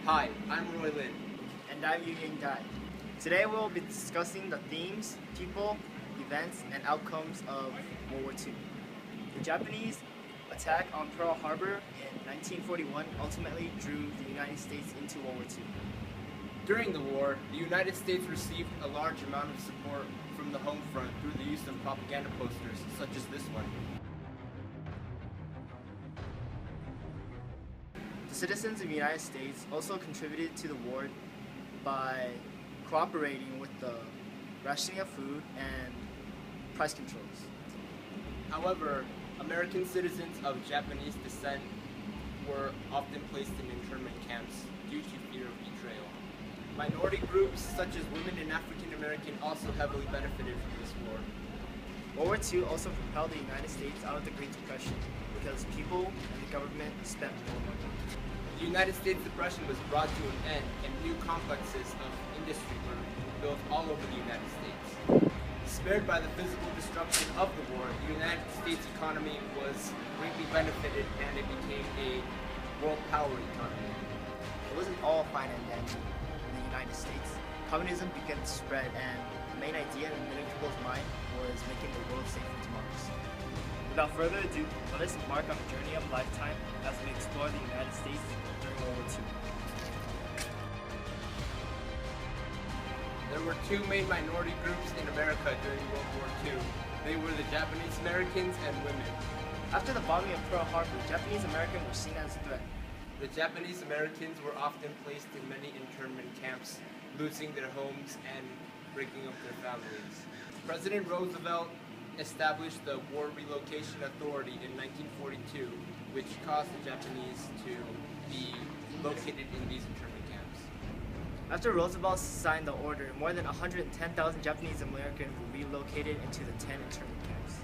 Hi, I'm Roy Lin. And I'm Yu Ying Dai. Today we will be discussing the themes, people, events, and outcomes of World War II. The Japanese attack on Pearl Harbor in 1941 ultimately drew the United States into World War II. During the war, the United States received a large amount of support from the home front through the use of propaganda posters such as this one. The citizens of the United States also contributed to the war by cooperating with the rationing of food and price controls. However, American citizens of Japanese descent were often placed in internment camps due to fear of betrayal. Minority groups such as women and African American also heavily benefited from this war. World War II also propelled the United States out of the Great Depression because people and the government spent more money. The United States Depression was brought to an end and new complexes of industry were built all over the United States. Spared by the physical destruction of the war, the United States economy was greatly benefited and it became a world power economy. It wasn't all fine and dandy in the United States. Communism began to spread, and the main idea in many people's mind was making the world safe for democracy. Without further ado, let us embark on a journey of a lifetime as we explore the United States during World War II. There were two main minority groups in America during World War II. They were the Japanese Americans and women. After the bombing of Pearl Harbor, Japanese Americans were seen as a threat. The Japanese Americans were often placed in many internment camps, losing their homes and breaking up their families. President Roosevelt established the War Relocation Authority in 1942, which caused the Japanese to be located in these internment camps. After Roosevelt signed the order, more than 110,000 Japanese Americans were relocated into the 10 internment camps.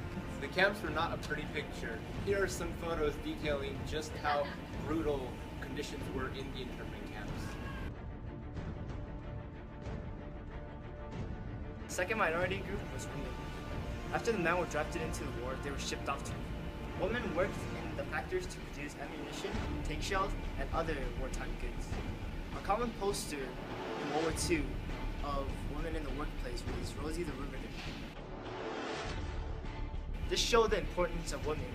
The camps were not a pretty picture. Here are some photos detailing just how brutal conditions were in the internment camps. The second minority group was women. After the men were drafted into the war, they were shipped off to war. Women worked in the factories to produce ammunition, tank shells, and other wartime goods. A common poster in World War II of women in the workplace was Rosie the Riveter. This showed the importance of women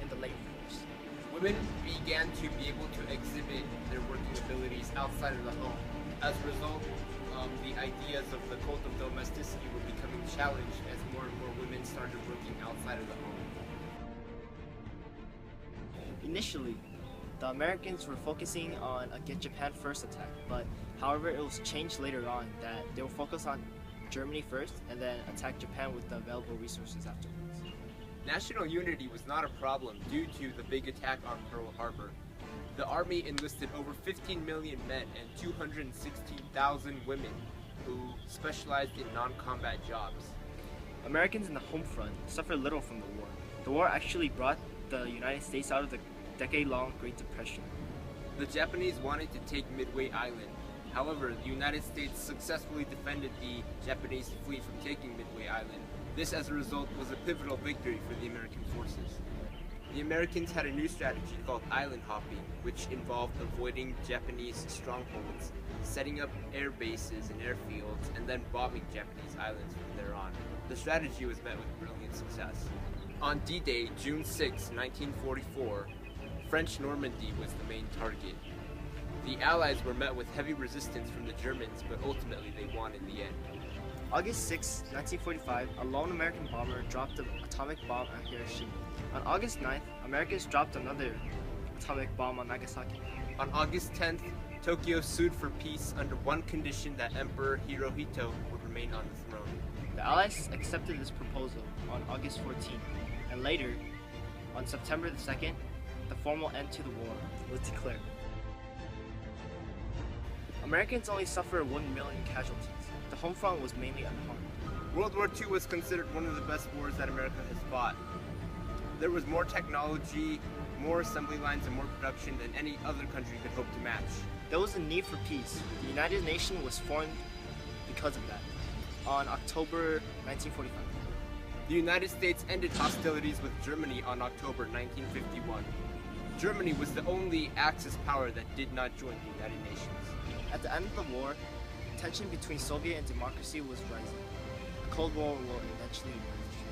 in the labor force. Women began to be able to exhibit their working abilities outside of the home. As a result, the ideas of the cult of domesticity were becoming challenged as more and more women started working outside of the home. Initially, the Americans were focusing on a Get Japan First attack, but however it was changed later on that they were focused on Germany first and then attack Japan with the available resources afterwards. National unity was not a problem due to the big attack on Pearl Harbor. The Army enlisted over 15 million men and 216,000 women who specialized in non-combat jobs. Americans in the home front suffered little from the war. The war actually brought the United States out of the decade-long Great Depression. The Japanese wanted to take Midway Island. However, the United States successfully defended the Japanese fleet from taking Midway Island. This, as a result, was a pivotal victory for the American forces. The Americans had a new strategy called island hopping, which involved avoiding Japanese strongholds, setting up air bases and airfields, and then bombing Japanese islands from there on. The strategy was met with brilliant success. On D-Day, June 6, 1944, French Normandy was the main target. The Allies were met with heavy resistance from the Germans, but ultimately they won in the end. August 6, 1945, a lone American bomber dropped an atomic bomb on Hiroshima. On August 9th, Americans dropped another atomic bomb on Nagasaki. On August 10th, Tokyo sued for peace under one condition that Emperor Hirohito would remain on the throne. The Allies accepted this proposal on August 14th, and later, on September the 2nd, the formal end to the war was declared. Americans only suffered 1 million casualties. The home front was mainly unharmed. World War II was considered one of the best wars that America has fought. There was more technology, more assembly lines, and more production than any other country could hope to match. There was a need for peace. The United Nations was formed because of that on October 1945. The United States ended hostilities with Germany on October 1951. Germany was the only Axis power that did not join the United Nations. At the end of the war, tension between Soviet and democracy was rising. A Cold War will eventually emerge.